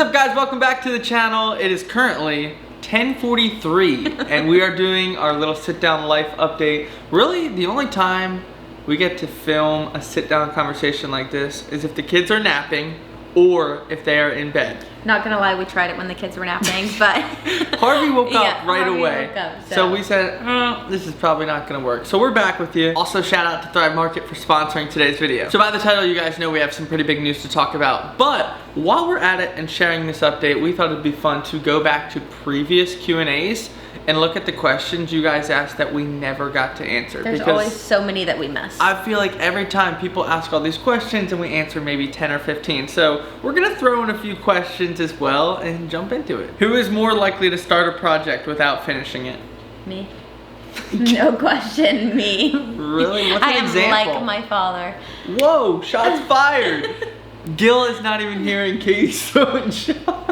up, guys? Welcome back to the channel. It is currently 10:43 and we are doing our little sit down life update. Really, the only time we get to film a sit down conversation like this is if the kids are napping or if they are in bed. Not gonna lie, we tried it when the kids were napping, but Harvey woke up right Harvey away. woke up, so we said, this is probably not gonna work. So we're back with you. Also, shout out to Thrive Market for sponsoring today's video. So by the title, you guys know we have some pretty big news to talk about. But while we're at it and sharing this update, we thought it'd be fun to go back to previous Q&As and look at the questions you guys asked that we never got to answer. There's always so many that we miss. I feel like every time people ask all these questions and we answer maybe 10 or 15. So we're gonna throw in a few questions as well and jump into it. Who is more likely to start a project without finishing it? Me. No question, me. Really? What's an example? I am like my father. Whoa, shots fired. Gil is not even here in case throwing shots.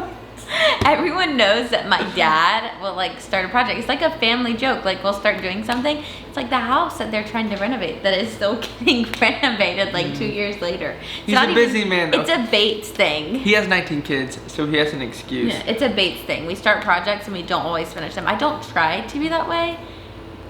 Everyone knows that my dad will like start a project. It's like a family joke. Like we'll start doing something. It's like the house that they're trying to renovate that is still getting renovated like 2 years later. He's a busy man though. It's a Bates thing. He has 19 kids, so he has an excuse. Yeah, it's a Bates thing. We start projects and we don't always finish them. I don't try to be that way,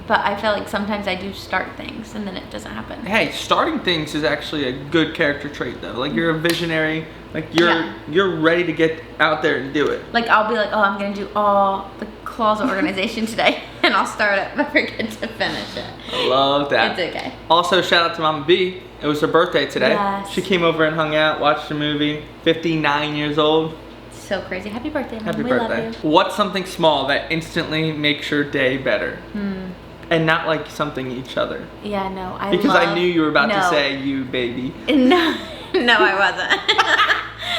but I feel like sometimes I do start things and then it doesn't happen. Hey, starting things is actually a good character trait though. Like you're a visionary. Like you're ready to get out there and do it. Like I'll be like, oh, I'm gonna do all the closet organization today, and I'll start it but forget to finish it. I love that. It's okay. Also, shout out to Mama B. It was her birthday today. Yes. She came over and hung out, watched a movie. 59 years old. So crazy. Happy birthday, Mom. Happy we birthday. Love you. What's something small that instantly makes your day better? And not like something each other. Yeah, no, Because I knew you were about to say you, baby. No, no, I wasn't.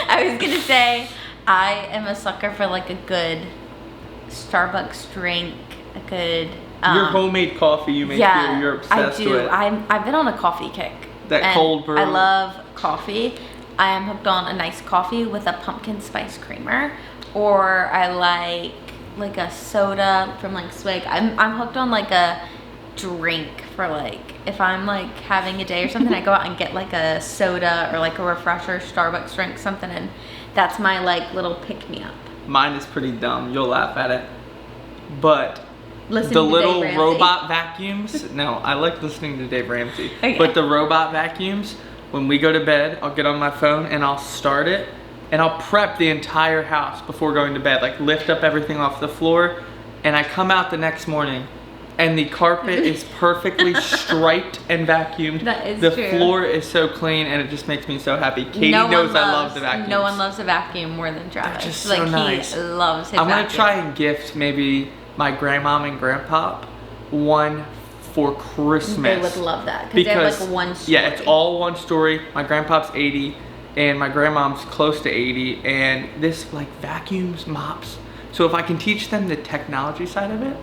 I was gonna say I am a sucker for like a good Starbucks drink, a good your homemade coffee you make here, you're obsessed I do. with. I've been on a coffee kick. That cold brew. I love coffee. I am hooked on a nice coffee with a pumpkin spice creamer, or I like a soda from like Swig. I'm hooked on like a drink for like if I'm like having a day or something, I go out and get like a soda or like a refresher, Starbucks drink, something, and that's my like little pick-me-up. Mine is pretty dumb. You'll laugh at it. But Listen the to little Dave Ramsey. robot vacuums, no, I like listening to Dave Ramsey. Okay. But the robot vacuums, when we go to bed, I'll get on my phone and I'll start it and I'll prep the entire house before going to bed, like lift up everything off the floor, and I come out the next morning and the carpet is perfectly striped and vacuumed. That is the true. floor is so clean and it just makes me so happy. Katie knows I love the vacuums. No one loves a vacuum more than Travis. They're just so like nice. He loves his I'm vacuum. gonna try and gift maybe my grandmom and grandpop one for Christmas. They would love that because they're like one story. Yeah, it's all one story. My grandpop's 80 and my grandmom's close to 80, and this like vacuums, mops. So if I can teach them the technology side of it,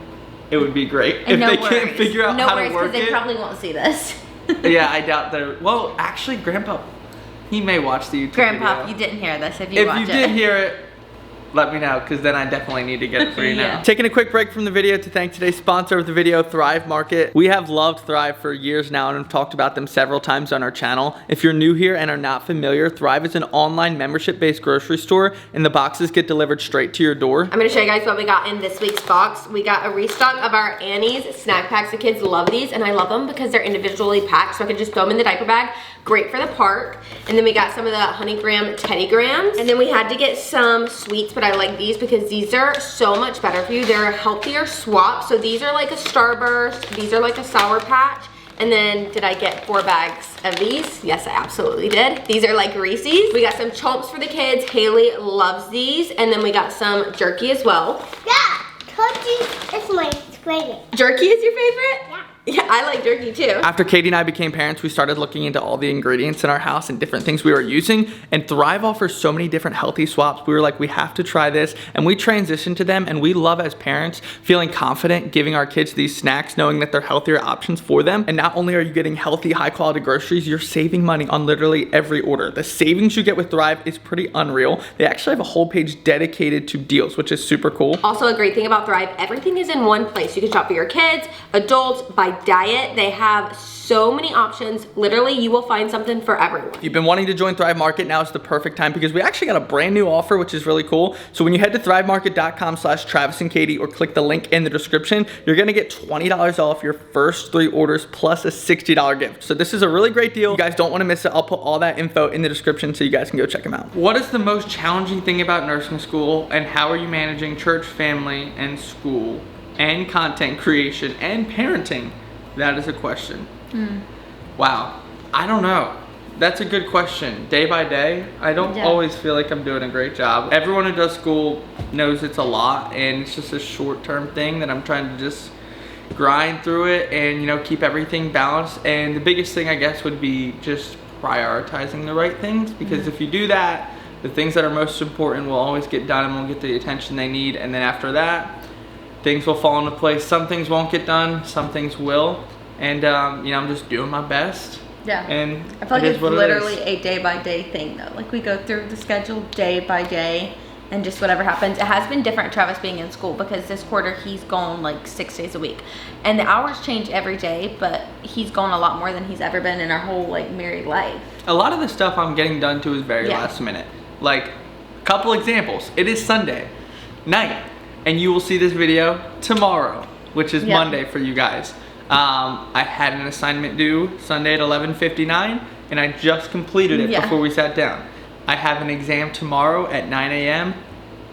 it would be great. And if they can't figure out how to work it. They probably won't see this. Yeah, I doubt they're, well, actually Grandpa, he may watch the YouTube Grandpa, video. you didn't hear this. If you watch it. If you did hear it, let me know, because then I definitely need to get it for you Yeah. now. Taking a quick break from the video to thank today's sponsor of the video, Thrive Market. We have loved Thrive for years now and have talked about them several times on our channel. If you're new here and are not familiar, Thrive is an online membership-based grocery store, and the boxes get delivered straight to your door. I'm gonna show you guys what we got in this week's box. We got a restock of our Annie's snack packs. The kids love these, and I love them because they're individually packed, so I can just throw them in the diaper bag. Great for the park. And then we got some of the Honey Graham Teddy Grahams. And then we had to get some sweets, but I like these because these are so much better for you. They're a healthier swap. So these are like a Starburst. These are like a Sour Patch. And then did I get 4 bags of these? Yes, I absolutely did. These are like Reese's. We got some chomps for the kids. Haley loves these. And then we got some jerky as well. Yeah, turkey is my favorite. Jerky is your favorite? Yeah. Yeah, I like jerky too. After Katie and I became parents, we started looking into all the ingredients in our house and different things we were using, and Thrive offers so many different healthy swaps. We were like, we have to try this, and we transitioned to them, and we love as parents feeling confident giving our kids these snacks, knowing that they're healthier options for them. And not only are you getting healthy, high quality groceries, you're saving money on literally every order. The savings you get with Thrive is pretty unreal. They actually have a whole page dedicated to deals, which is super cool. Also, a great thing about Thrive, everything is in one place. You can shop for your kids, adults, by by diet. They have so many options. Literally, you will find something for everyone. If you've been wanting to join Thrive Market, now is the perfect time because we actually got a brand new offer, which is really cool. So when you head to thrivemarket.com/Travis and Katie or click the link in the description, you're gonna get $20 off your first 3 orders plus a $60 gift. So this is a really great deal. You guys don't wanna miss it. I'll put all that info in the description so you guys can go check them out. What is the most challenging thing about nursing school, and how are you managing church, family, and school, and content creation, and parenting? That is a question. Wow, I don't know. That's a good question. Day by day, I don't always feel like I'm doing a great job. Everyone who does school knows it's a lot, and it's just a short-term thing that I'm trying to just grind through it and, you know, keep everything balanced. And the biggest thing, I guess, would be just prioritizing the right things, because if you do that, the things that are most important will always get done and will get the attention they need. And then after that, things will fall into place. Some things won't get done, some things will. And you know, I'm just doing my best. Yeah. And I feel like it's literally a day by day thing though. Like we go through the schedule day by day and just whatever happens. It has been different, Travis being in school, because this quarter he's gone like 6 days a week. And the hours change every day, but he's gone a lot more than he's ever been in our whole like married life. A lot of the stuff I'm getting done to is very last minute. Like, a couple examples. It is Sunday night, and you will see this video tomorrow, which is Monday for you guys. I had an assignment due Sunday at 11:59, and I just completed it before we sat down. I have an exam tomorrow at 9 a.m.,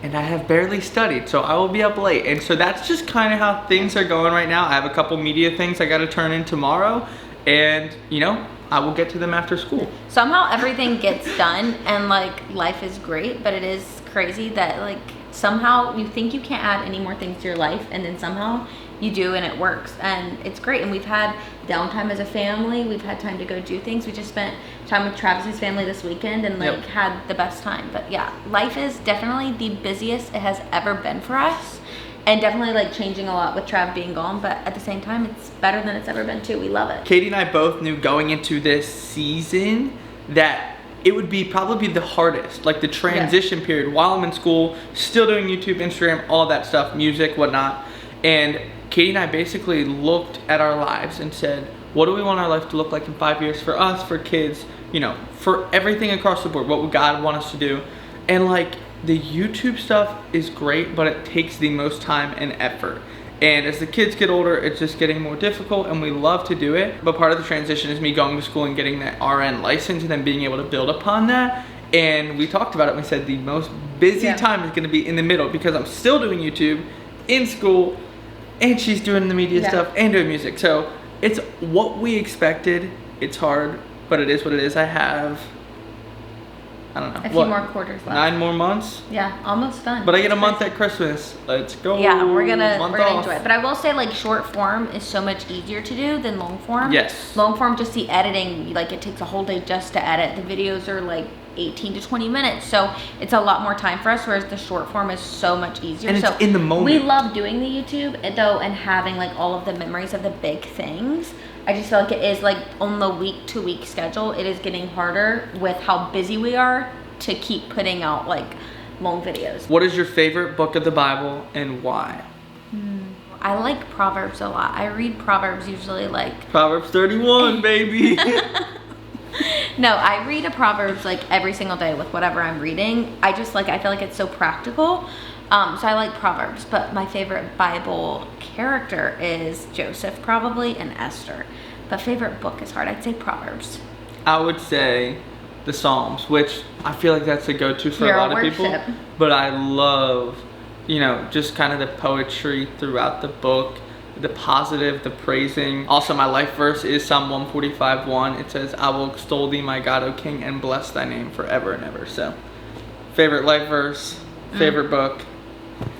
and I have barely studied, so I will be up late. And so that's just kind of how things are going right now. I have a couple media things I got to turn in tomorrow, and, you know, I will get to them after school. Somehow everything gets done, and like life is great, but it is crazy that like somehow you think you can't add any more things to your life, and then somehow you do, and it works, and it's great. And we've had downtime as a family. We've had time to go do things. We just spent time with Travis's family this weekend and like had the best time. But yeah, life is definitely the busiest it has ever been for us, and definitely like changing a lot with Trav being gone, but at the same time it's better than it's ever been too. We love it. Katie and I both knew going into this season that it would be probably the hardest, like the transition period while I'm in school, still doing YouTube, Instagram, all that stuff, music, whatnot. And Katie and I basically looked at our lives and said, what do we want our life to look like in 5 years for us, for kids, you know, for everything across the board? What would God want us to do? And like, the YouTube stuff is great, but it takes the most time and effort. And as the kids get older, it's just getting more difficult, and we love to do it. But part of the transition is me going to school and getting that RN license and then being able to build upon that. And we talked about it, and we said the most busy time is gonna be in the middle, because I'm still doing YouTube, in school, and she's doing the media stuff and doing music. So it's what we expected. It's hard, but it is what it is. I have, I don't know, a few more quarters left. 9 more months? Yeah, almost done. But I get a month at Christmas. Let's go. Yeah, we're gonna enjoy it. But I will say, like, short form is so much easier to do than long form. Yes. Long form, just the editing, like it takes a whole day just to edit. The videos are like 18 to 20 minutes, so it's a lot more time for us, whereas the short form is so much easier. And so it's in the moment. We love doing the YouTube though, and having like all of the memories of the big things. I just feel like it is like on the week to week schedule, it is getting harder with how busy we are to keep putting out like long videos. What is your favorite book of the Bible and why? I like Proverbs a lot. I read Proverbs usually like Proverbs 31, baby. No, I read a Proverbs like every single day with whatever I'm reading. I just like, I feel like it's so practical. So I like Proverbs, but my favorite Bible character is Joseph probably, and Esther. But favorite book is hard. I'd say Proverbs. I would say the Psalms, which I feel like that's a go-to for a lot of people. But I love, you know, just kind of the poetry throughout the book, the positive, the praising. Also, my life verse is Psalm 145:1. It says, I will extol thee, my God, O King, and bless thy name forever and ever. So, favorite life verse, favorite book.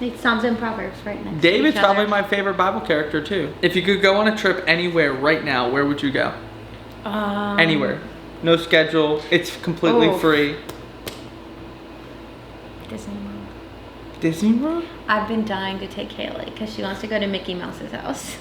It's Psalms and Proverbs right next David's to each other. probably my favorite Bible character too. If you could go on a trip anywhere right now, where would you go? Anywhere. No schedule. It's completely free. Disney World. Disney World? I've been dying to take Haley because she wants to go to Mickey Mouse's house.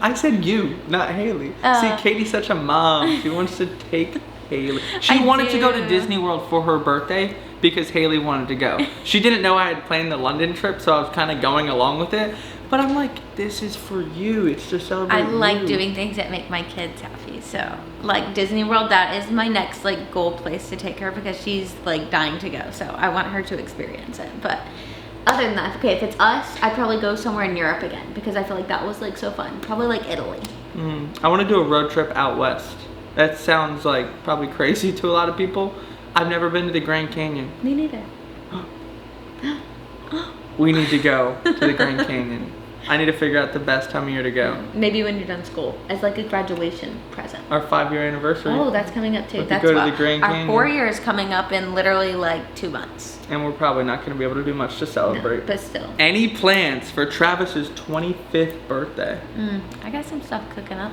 I said you, not Haley. See, Katie's such a mom. She wants to take Haley. She wanted to go to Disney World for her birthday because Haley wanted to go. She didn't know I had planned the London trip, so I was kind of going along with it. But I'm like, this is for you. It's to celebrate I like you. doing things that make my kids happy. So, like Disney World, that is my next like goal place to take her because she's like dying to go. So I want her to experience it. But other than that, okay, if it's us, I'd probably go somewhere in Europe again because I feel like that was like so fun. Probably like Italy. I want to do a road trip out west. That sounds like probably crazy to a lot of people. I've never been to the Grand Canyon. Me neither. We need to go to the Grand Canyon. I need to figure out the best time of year to go. Maybe when you're done school, as like a graduation present. Our 5-year anniversary. Oh, that's coming up too. We could That's go to what the Grand our Canyon. 4 year is coming up in literally like 2 months. And we're probably not going to be able to do much to celebrate. No, but still. Any plans for Travis's 25th birthday? I got some stuff cooking up.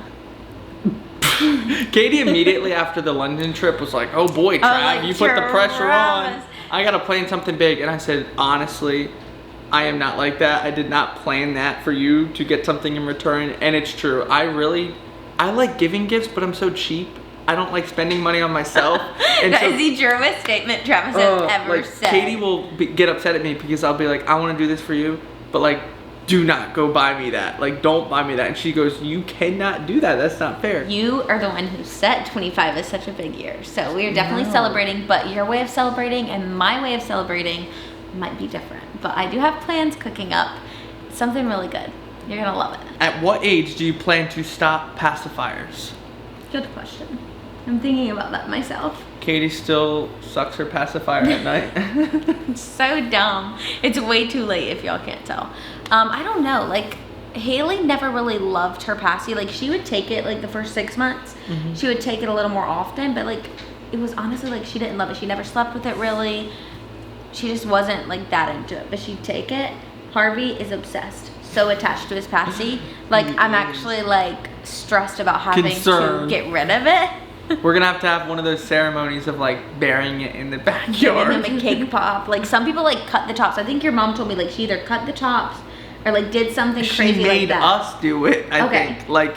Katie immediately after the London trip was like, oh boy, Trav, like, you put the pressure on. Travis. I gotta plan something big. And I said, honestly, I am not like that. I did not plan that for you to get something in return. And it's true. I like giving gifts, but I'm so cheap. I don't like spending money on myself. And That so, is the truest statement Travis has ever like, said. Katie will get upset at me because I'll be like, I want to do this for you, but like, do not go buy me that. Like, don't buy me that. And she goes, you cannot do that. That's not fair. You are the one who said 25 is such a big year. So we are definitely celebrating, but your way of celebrating and my way of celebrating might be different. But I do have plans cooking up. Something really good. You're gonna love it. At what age do you plan to stop pacifiers? Good question. I'm thinking about that myself. Katie still sucks her pacifier at night. It's so dumb. It's way too late if y'all can't tell. I don't know. Like, Haley never really loved her passy. Like, she would take it like the first 6 months. She would take it a little more often, but like, it was honestly like she didn't love it. She never slept with it really. She just wasn't like that into it, but she'd take it. Harvey is obsessed. So attached to his passy. Like, I'm actually like stressed about having Concerned. to get rid of it. We're gonna have to have one of those ceremonies of like burying it in the Giving backyard. him a cake pop. Like, some people like cut the tops. I think your mom told me like she either cut the tops or like did something She crazy made like that. us do it, I Okay. think. Like,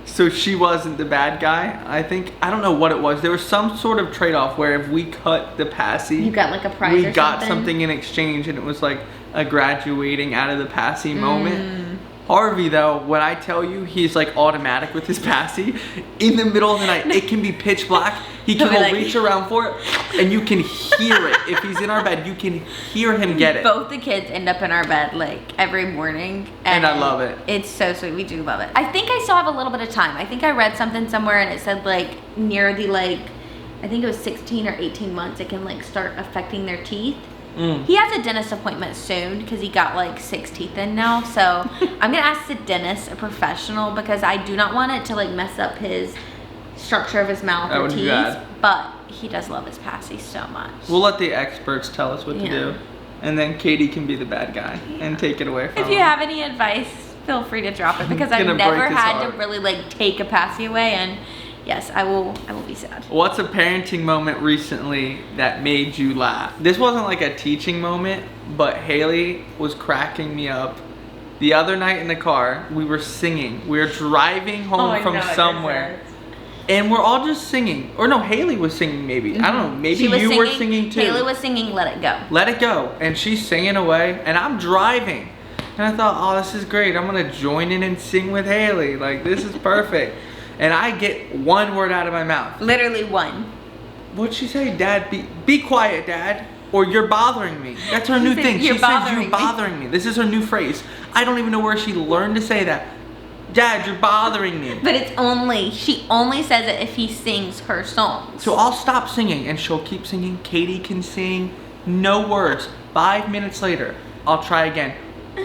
so she wasn't the bad guy, I think. I don't know what it was. There was some sort of trade-off where if we cut the passy, You got like a prize we or got something? something in exchange, and it was like a graduating out of the passy Mm. moment. Harvey, though, when I tell you he's like automatic with his passy, in the middle of the night, it can be pitch black. He He'll can be like- reach around for it, and you can hear it. If he's in our bed, you can hear him get it. Both the kids end up in our bed like every morning. And I love it. It's so sweet. We do love it. I think I still have a little bit of time. I think I read something somewhere and it said like near the like, I think it was 16 or 18 months, it can like start affecting their teeth. He has a dentist appointment soon because he got like 6 teeth in now. So I'm gonna ask the dentist, a professional, because I do not want it to like mess up his structure of his mouth That or would be teeth. bad. But he does love his passy so much. We'll let the experts tell us what to Yeah. do, and then Katie can be the bad guy and take it away from If you him. have any advice, feel free to drop it because I've Gonna never break his had heart. to really like take a passy away, and yes, I will be sad. What's a parenting moment recently that made you laugh? This wasn't like a teaching moment, but Haley was cracking me up. The other night in the car, we were singing. We were driving home from somewhere. And we're all just singing. Or no, Haley was singing maybe. I don't know. Maybe She was you were singing too. Haley was singing "Let It Go." Let It Go. And she's singing away. And I'm driving. And I thought, oh, this is great. I'm going to join in and sing with Haley. Like, this is perfect. And I get one word out of my mouth. Literally one. What'd she say? Dad, be quiet, Dad. Or you're bothering me. That's her new said, thing. She "You're says, bothering you're me." bothering me. This is her new phrase. I don't even know where she learned to say that. Dad, you're bothering me. But she only says it if he sings her songs. So I'll stop singing and she'll keep singing. Katie can sing. No words. 5 minutes later, I'll try again.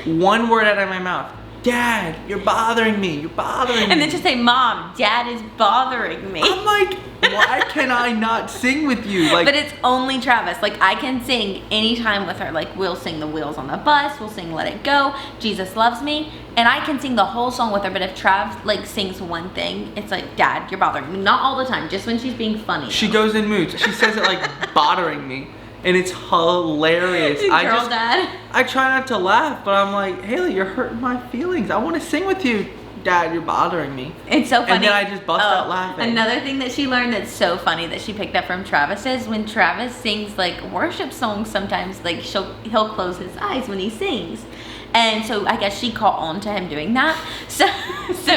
One word out of my mouth. Dad, you're bothering me. You're bothering me. And then just say, "Mom, Dad is bothering me." I'm like, why can I not sing with you? Like, But it's only Travis. Like, I can sing anytime with her. Like, we'll sing The Wheels on the Bus. We'll sing Let It Go. Jesus Loves Me. And I can sing the whole song with her. But if Trav, like, sings one thing, it's like, "Dad, you're bothering me." Not all the time. Just when she's being funny. she goes in moods. She says it like bothering me. And it's hilarious. Dad. I try not to laugh, but I'm like, Haley, you're hurting my feelings. I want to sing with you. Dad, you're bothering me. It's so funny. And then I just bust out laughing. Another thing that she learned that's so funny that she picked up from Travis is when Travis sings like worship songs, sometimes like he'll close his eyes when he sings. And so I guess she caught on to him doing that. So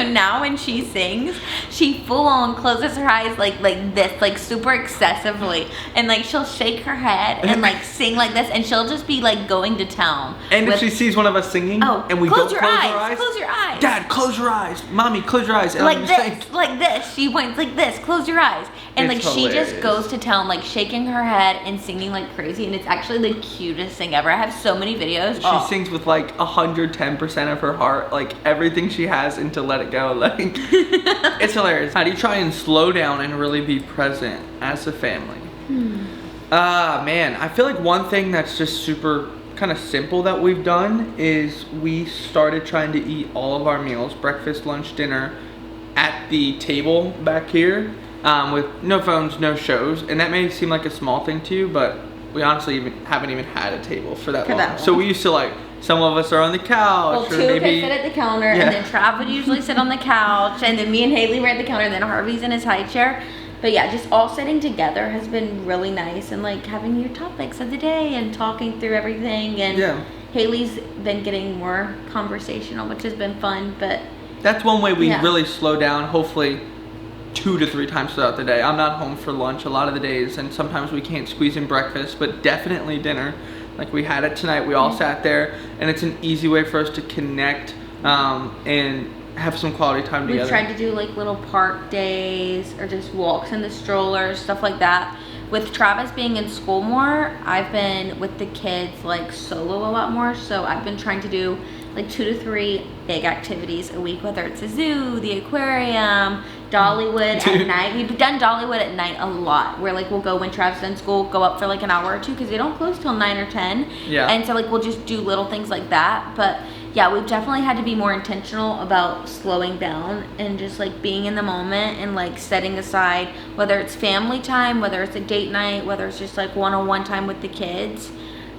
now when she sings, she full on closes her eyes like this, like super excessively. And like she'll shake her head and like sing like this, and she'll just be like going to town. And if she sees one of us singing and we don't close our eyes. Close your eyes. Dad, close your eyes. Mommy, close your eyes. And like this. She points like this. Close your eyes. And It's like hilarious. she just goes to town, like shaking her head and singing like crazy. And it's actually the cutest thing ever. I have so many videos. She sings with like 110% of her heart, like everything she has, and to let it go. Like, it's hilarious. How do you try and slow down and really be present as a family? Man, I feel like one thing that's just super kind of simple that we've done is we started trying to eat all of our meals, breakfast, lunch, dinner, at the table back here, with no phones, no shows. And that may seem like a small thing to you, but we honestly haven't even had a table for that long. So we used to like, some of us are on the couch. Well, two could sit at the counter, and then Trav would usually sit on the couch, and then me and Haley were at the counter, and then Harvey's in his high chair. But yeah, just all sitting together has been really nice, and like having your topics of the day and talking through everything. And Haley's been getting more conversational, which has been fun. But that's one way we really slow down, hopefully 2 to 3 times throughout the day. I'm not home for lunch a lot of the days, and sometimes we can't squeeze in breakfast, but definitely dinner. Like we had it tonight, we all sat there, and it's an easy way for us to connect and have some quality time together. We've tried to do like little park days or just walks in the strollers, stuff like that. With Travis being in school more, I've been with the kids like solo a lot more, so I've been trying to do like 2 to 3 big activities a week, whether it's a zoo, the aquarium, Dollywood at night. We've done Dollywood at night a lot, where like we'll go when Travis is in school, go up for like an hour or two, because they don't close till 9 or 10. And so like we'll just do little things like that. But yeah, we've definitely had to be more intentional about slowing down and just like being in the moment and like setting aside, whether it's family time, whether it's a date night, whether it's just like one-on-one time with the kids.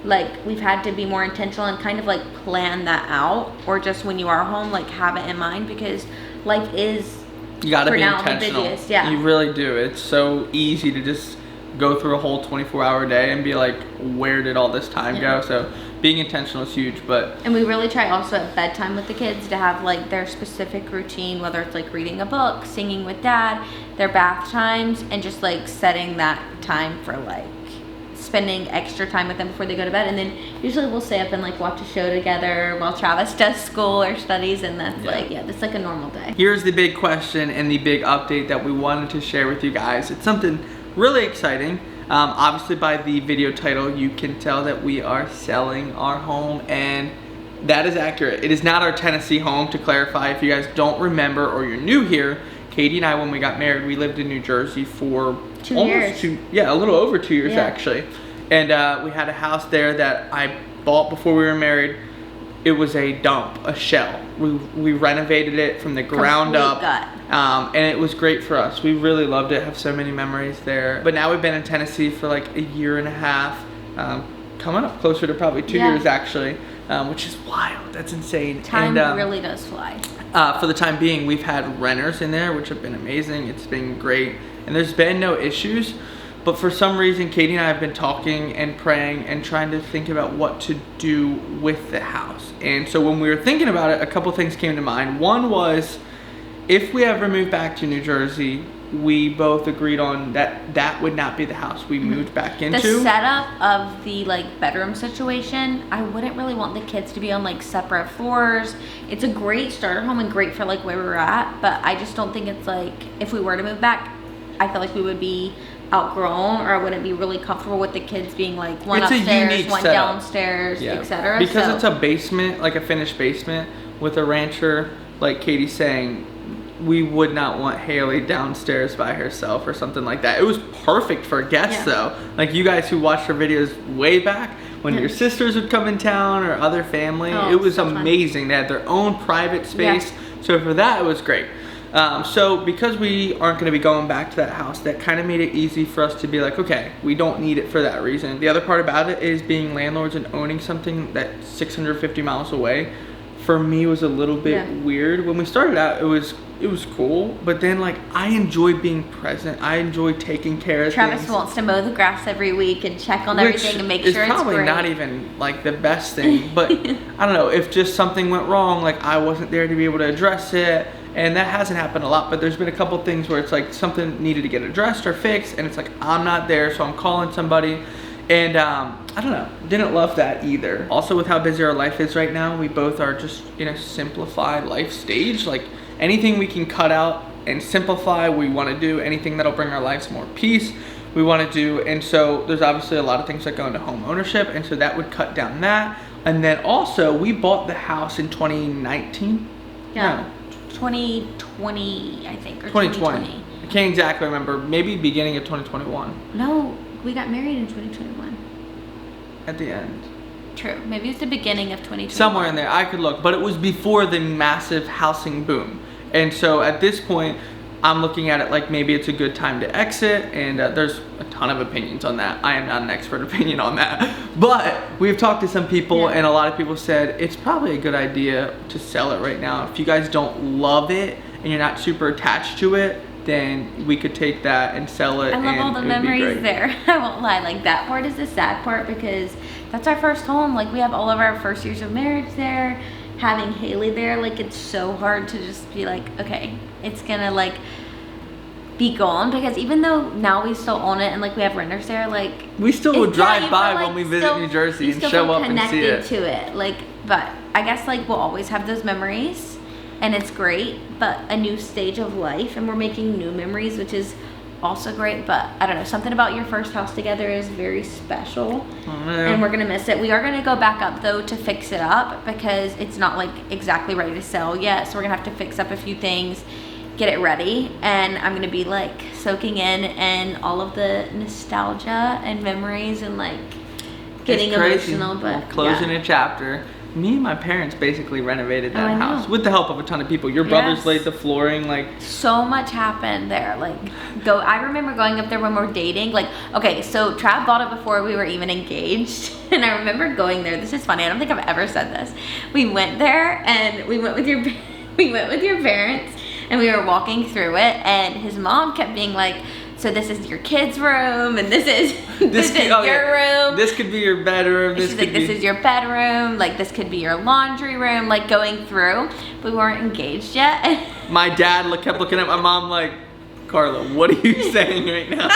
Like we've had to be more intentional and kind of like plan that out, or just when you are home, like have it in mind, because life is, you gotta be intentional. The busiest, you really do. It's so easy to just go through a whole 24-hour day and be like, where did all this time go? So being intentional is huge. And we really try also at bedtime with the kids to have like their specific routine, whether it's like reading a book, singing with dad, their bath times, and just like setting that time for like spending extra time with them before they go to bed. And then usually we'll stay up and like watch a show together while Travis does school or studies, and that's that's like a normal day. Here's the big question and the big update that we wanted to share with you guys. It's something really exciting. Obviously by the video title you can tell that we are selling our home, and that is accurate. It is not our Tennessee home, to clarify. If you guys don't remember or you're new here, Katie and I, when we got married, we lived in New Jersey for 2 years. A little over 2 years actually. And we had a house there that I bought before we were married. It was a dump, a shell. We renovated it from the ground up. And it was great for us. We really loved it, have so many memories there. But now we've been in Tennessee for like 1.5 years, coming up closer to probably 2 years actually, which is wild. That's insane. Time really does fly. For the time being, we've had renters in there, which have been amazing. It's been great, and there's been no issues. But for some reason, Katie and I have been talking and praying and trying to think about what to do with the house. And so when we were thinking about it, a couple things came to mind. One was, if we ever move back to New Jersey, we both agreed on that would not be the house we moved back into. The setup of the like bedroom situation, I wouldn't really want the kids to be on like separate floors. It's a great starter home and great for like where we're at, but I just don't think it's like, if we were to move back, I feel like we would be outgrown, or I wouldn't be really comfortable with the kids being like one upstairs, one downstairs, etc. Because it's a basement, like a finished basement with a rancher, like Katie's saying, we would not want Haley downstairs by herself or something like that. It was perfect for guests though. Like you guys who watched our videos way back when your sisters would come in town or other family, it was so amazing. They had their own private space. So for that, it was great. So because we aren't going to be going back to that house, that kind of made it easy for us to be like, okay, we don't need it for that reason. The other part about it is being landlords and owning something that's 650 miles away. for me was a little bit weird. When we started out, it was cool, but then like I enjoy being present. I enjoy taking care of Travis things. wants to mow the grass every week and check on everything and make sure it's great. It's probably not even like the best thing, but I don't know, if just something went wrong, like I wasn't there to be able to address it, and that hasn't happened a lot, but there's been a couple things where it's like something needed to get addressed or fixed, and it's like I'm not there, so I'm calling somebody. And I don't know, didn't love that either. Also, with how busy our life is right now, we both are just in a simplified life stage. Like anything we can cut out and simplify, we want to do. Anything that'll bring our lives more peace, we want to do. And so there's obviously a lot of things that go into home ownership, and so that would cut down that. And then also, we bought the house in 2019. Yeah, no. 2020, I think, or 2020. I can't exactly remember. Maybe beginning of 2021. No. We got married in 2021. At the end. True. Maybe it's the beginning of 2021. Somewhere in there. I could look. But it was before the massive housing boom. And so at this point, I'm looking at it like maybe it's a good time to exit. And there's a ton of opinions on that. I am not an expert opinion on that. But we've talked to some people, and a lot of people said it's probably a good idea to sell it right now. If you guys don't love it and you're not super attached to it, then we could take that and sell it. I love all the memories there. I won't lie, like that part is the sad part because that's our first home. Like we have all of our first years of marriage there. Having Haley there, like it's so hard to just be like, okay, it's gonna like be gone, because even though now we still own it and like we have renters there, like we still would drive by like, when we visit New Jersey and show up and see it. To it, like, but I guess like we'll always have those memories. And it's great, but a new stage of life, and we're making new memories, which is also great. But I don't know, something about your first house together is very special, and we're gonna miss it. We are gonna go back up though to fix it up because it's not like exactly ready to sell yet. So we're gonna have to fix up a few things, get it ready, and I'm gonna be like soaking in and all of the nostalgia and memories and like getting emotional. But closing a chapter. Me and my parents basically renovated that house with the help of a ton of people. Your brothers laid the flooring, like so much happened there. Like I remember going up there when we were dating. Like, okay, so Trav bought it before we were even engaged. And I remember going there. This is funny. I don't think I've ever said this. We went there and we went with your parents, and we were walking through it, and his mom kept being like, so this is your kids' room, and this is your room. This could be your bedroom. This is your bedroom. Like this could be your laundry room. Like going through. We weren't engaged yet. My dad kept looking at my mom like, Carla, what are you saying right now?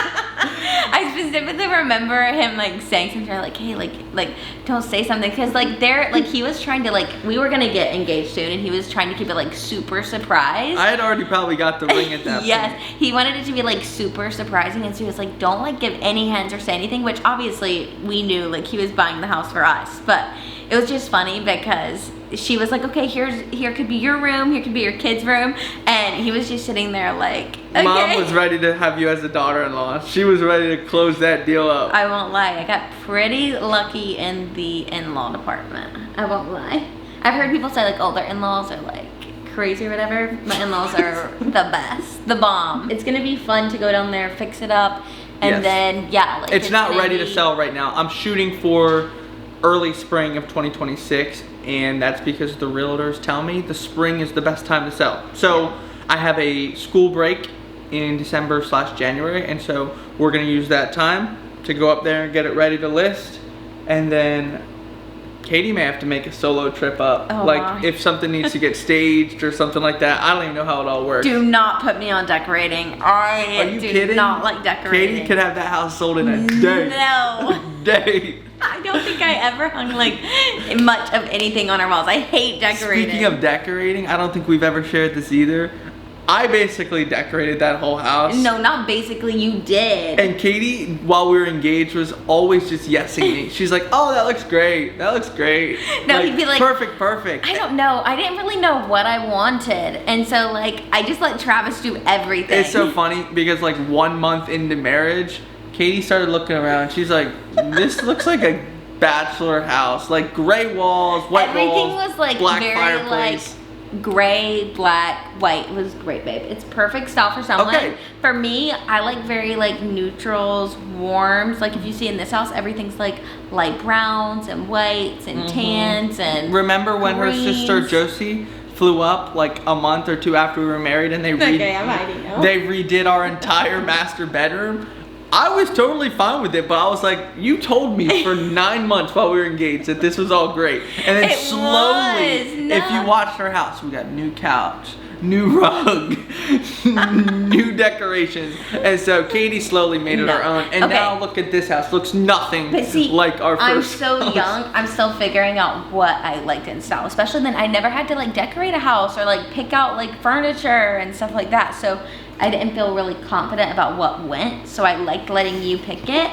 I specifically remember him like saying something like, hey, like don't say something, because like he was trying to like, we were gonna get engaged soon, and he was trying to keep it like super surprise. I had already probably got the ring at that yes, point. He wanted it to be like super surprising, and so he was like, don't like give any hints or say anything, which obviously we knew like he was buying the house for us, but it was just funny because she was like, okay, here could be your room, here could be your kids' room, and he was just sitting there like, okay. Mom was ready to have you as a daughter-in-law. She was ready to close that deal up. I won't lie, I got pretty lucky in the in-law department. I won't lie. I've heard people say like, oh, their in-laws are like crazy or whatever. My in-laws are the best, the bomb. It's gonna be fun to go down there, fix it up, and then like it's not ready to sell right now. I'm shooting for early spring of 2026, and that's because the realtors tell me the spring is the best time to sell. So I have a school break in December/January, and so we're gonna use that time to go up there and get it ready to list, and then Katie may have to make a solo trip up. If something needs to get staged or something like that. I don't even know how it all works. Do not put me on decorating. Are you kidding? Not like decorating. Katie could have that house sold in a day. No. A day. I don't think I ever hung like much of anything on our walls. I hate decorating. Speaking of decorating, I don't think we've ever shared this either. I basically decorated that whole house. No, not basically, you did. And Katie, while we were engaged, was always just yesing me. She's like, oh, that looks great. That looks great. No, he'd be like, perfect. I don't know. I didn't really know what I wanted. And so like, I just let Travis do everything. It's so funny because like 1 month into marriage, Katie started looking around. She's like, this looks like a bachelor house. Like gray walls, white walls, everything was like black very fireplace. like gray, black, white. It was great, babe. It's perfect style for someone. Okay. For me, I like very like neutrals, warms. Like if you see in this house, everything's like light browns and whites and tans and Remember when her sister greens. Josie flew up like a month or two after we were married and they Okay, I'm hiding now. they redid our entire master bedroom? I was totally fine with it, but I was like, you told me for 9 months while we were engaged that this was all great. And then It slowly, was, no. if you watched our house, we got new couch, new rug, new decorations. And so Katie slowly made it No. our own. And Okay. now look at this house. Looks nothing But see, like our I'm first so house. young. I'm still figuring out what I liked in style. Especially then, I never had to like decorate a house or like pick out like furniture and stuff like that. So I didn't feel really confident about what went. So I liked letting you pick it,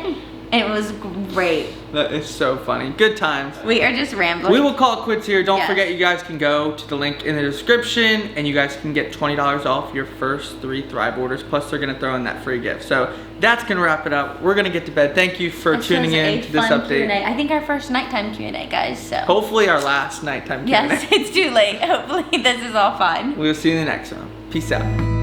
and it was great. That is so funny. Good times. We are just rambling. We will call it quits here. Don't Yes. forget, you guys can go to the link in the description and you guys can get $20 off your first 3 Thrive orders. Plus, they're going to throw in that free gift. So that's going to wrap it up. We're going to get to bed. Thank you for This tuning was in a to this fun update. Q&A. I think our first nighttime Q&A, guys. So Hopefully, our last nighttime Q&A. yes, it's too late. Hopefully, this is all fine. We'll see you in the next one. Peace out.